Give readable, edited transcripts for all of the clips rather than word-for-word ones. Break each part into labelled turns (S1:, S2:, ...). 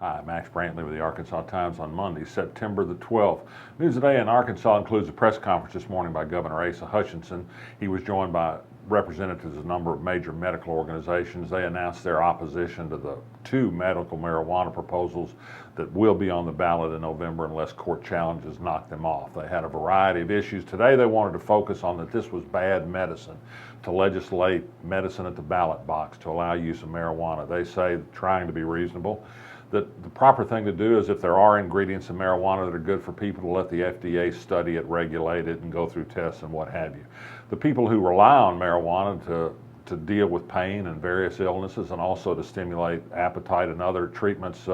S1: Hi, Max Brantley with the Arkansas Times on Monday, September the 12th. News today in Arkansas includes a press conference this morning by Governor Asa Hutchinson. He was joined by representatives of a number of major medical organizations. They announced their opposition to the two medical marijuana proposals that will be on the ballot in November unless court challenges knock them off. They had a variety of issues. Today they wanted to focus on that this was bad medicine, to legislate medicine at the ballot box, to allow use of marijuana. They say, trying to be reasonable, that the proper thing to do is if there are ingredients in marijuana that are good for people, to let the FDA study it, regulate it, and go through tests and what have you. The people who rely on marijuana to deal with pain and various illnesses and also to stimulate appetite and other treatments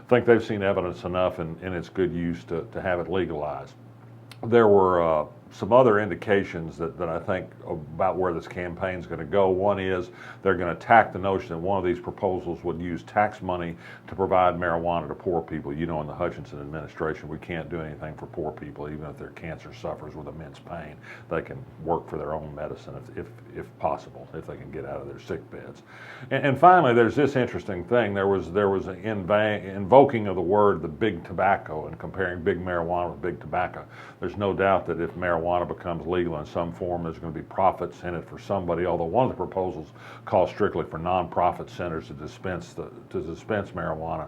S1: think they've seen evidence enough in its good use to have it legalized. There were some other indications that I think about where this campaign is going to go. One is they're going to attack the notion that one of these proposals would use tax money to provide marijuana to poor people. You know, in the Hutchinson administration, we can't do anything for poor people, even if their cancer suffers with immense pain. They can work for their own medicine if possible, if they can get out of their sick beds. And finally, there's this interesting thing. There was an invoking of the word the big tobacco and comparing big marijuana with big tobacco. There's no doubt that if marijuana becomes legal in some form, there's going to be profits in it for somebody, although one of the proposals calls strictly for nonprofit centers to dispense marijuana.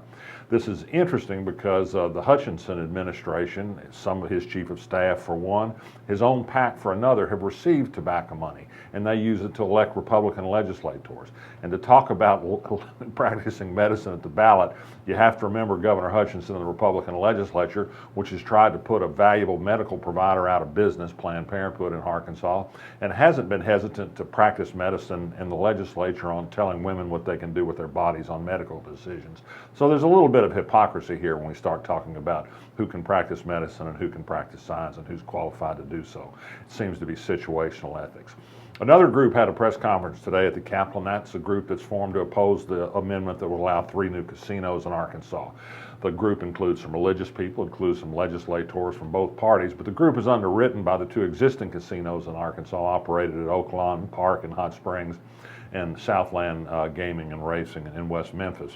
S1: This is interesting because the Hutchinson administration, some of his chief of staff for one, his own PAC for another, have received tobacco money, and they use it to elect Republican legislators. And to talk about practicing medicine at the ballot, you have to remember Governor Hutchinson and the Republican legislature, which has tried to put a valuable medical provider out of business, Planned Parenthood in Arkansas, and hasn't been hesitant to practice medicine in the legislature on telling women what they can do with their bodies on medical decisions. So there's a little bit of hypocrisy here when we start talking about who can practice medicine and who can practice science and who's qualified to do so. It seems to be situational ethics. Another group had a press conference today at the Capitol, and that's a group that's formed to oppose the amendment that will allow 3 new casinos in Arkansas. The group includes some religious people, includes some legislators from both parties, but the group is underwritten by the 2 existing casinos in Arkansas operated at Oaklawn Park in Hot Springs and Southland Gaming and Racing in West Memphis.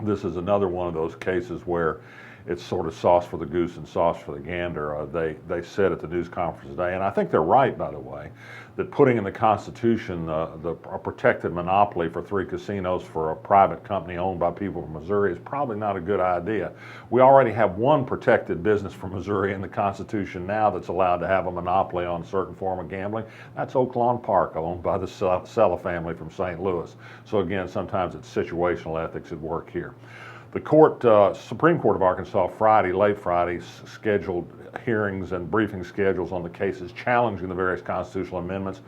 S1: This is another one of those cases where it's sort of sauce for the goose and sauce for the gander. They said at the news conference today, and I think they're right, by the way, that putting in the Constitution a protected monopoly for 3 casinos for a private company owned by people from Missouri is probably not a good idea. We already have one protected business from Missouri in the Constitution now that's allowed to have a monopoly on a certain form of gambling. That's Oaklawn Park, owned by the Sella family from St. Louis. So again, sometimes it's situational ethics at work here. The Supreme Court of Arkansas late Friday, scheduled hearings and briefing schedules on the cases challenging the various constitutional amendments,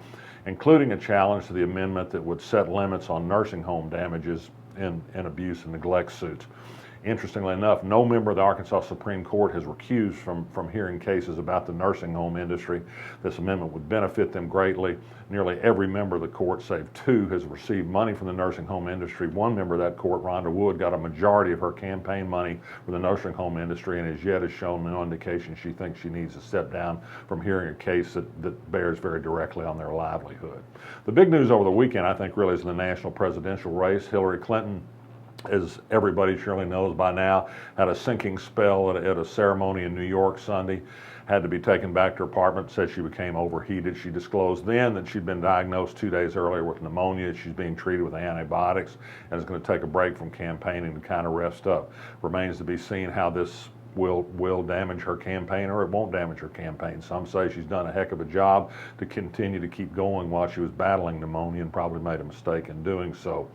S1: including a challenge to the amendment that would set limits on nursing home damages in abuse and neglect suits. Interestingly enough, no member of the Arkansas Supreme Court has recused from hearing cases about the nursing home industry. This amendment would benefit them greatly. Nearly every member of the court, save 2, has received money from the nursing home industry. One member of that court, Rhonda Wood, got a majority of her campaign money from the nursing home industry and as yet has shown no indication she thinks she needs to step down from hearing a case that bears very directly on their livelihood. The big news over the weekend, I think, really is in the national presidential race. Hillary Clinton, as everybody surely knows by now, had a sinking spell at a ceremony in New York Sunday, had to be taken back to her apartment, said she became overheated. She disclosed then that she'd been diagnosed 2 days earlier with pneumonia. She's being treated with antibiotics and is going to take a break from campaigning to kind of rest up. Remains to be seen how this will damage her campaign or it won't damage her campaign. Some say she's done a heck of a job to continue to keep going while she was battling pneumonia and probably made a mistake in doing so.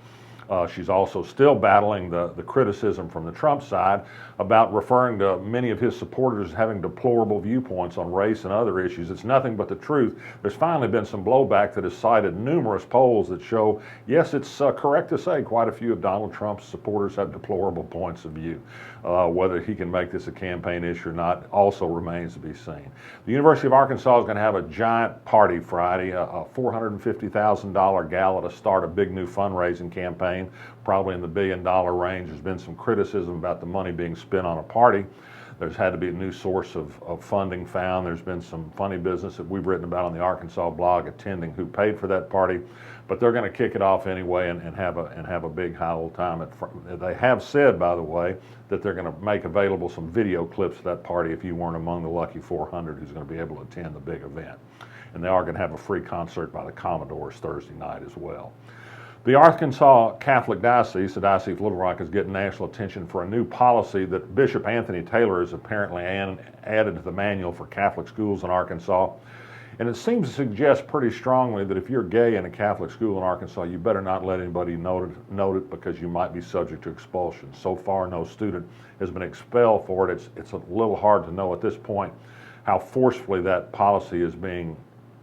S1: She's also still battling the criticism from the Trump side about referring to many of his supporters as having deplorable viewpoints on race and other issues. It's nothing but the truth. There's finally been some blowback that has cited numerous polls that show, yes, it's correct to say quite a few of Donald Trump's supporters have deplorable points of view. Whether he can make this a campaign issue or not also remains to be seen. The University of Arkansas is going to have a giant party Friday, a $450,000 gala to start a big new fundraising campaign, probably in the $1 billion range. There's been some criticism about the money being spent on a party. There's had to be a new source of funding found. There's been some funny business that we've written about on the Arkansas blog attending who paid for that party, but they're going to kick it off anyway and have a big high old time. They have said, by the way, that they're going to make available some video clips of that party if you weren't among the lucky 400 who's going to be able to attend the big event. And they are going to have a free concert by the Commodores Thursday night as well. The Arkansas Catholic Diocese, the Diocese of Little Rock, is getting national attention for a new policy that Bishop Anthony Taylor has apparently added to the manual for Catholic schools in Arkansas. And it seems to suggest pretty strongly that if you're gay in a Catholic school in Arkansas, you better not let anybody note it because you might be subject to expulsion. So far, no student has been expelled for it. It's a little hard to know at this point how forcefully that policy is being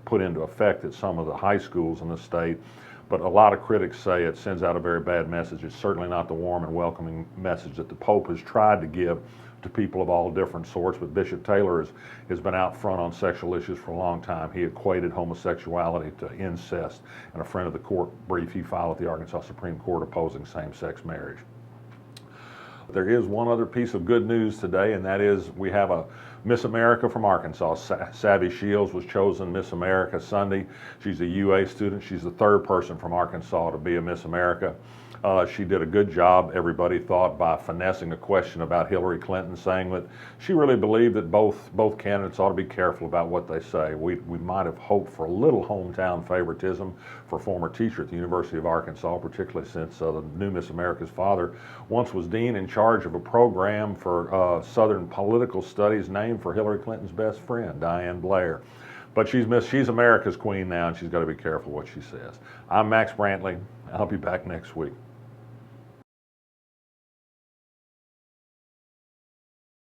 S1: put into effect at some of the high schools in the state, but a lot of critics say it sends out a very bad message. It's certainly not the warm and welcoming message that the Pope has tried to give to people of all different sorts, but Bishop Taylor has been out front on sexual issues for a long time. He equated homosexuality to incest in a friend of the court brief he filed at the Arkansas Supreme Court opposing same-sex marriage. There is one other piece of good news today, and that is we have a Miss America from Arkansas. Savvy Shields was chosen Miss America Sunday. She's a UA student. She's the third person from Arkansas to be a Miss America. She did a good job, everybody thought, by finessing a question about Hillary Clinton, saying that she really believed that both candidates ought to be careful about what they say. We might have hoped for a little hometown favoritism for a former teacher at the University of Arkansas, particularly since the new Miss America's father once was dean in charge of a program for Southern political studies named for Hillary Clinton's best friend, Diane Blair. But she's America's queen now, and she's got to be careful what she says. I'm Max Brantley. I'll be back next week.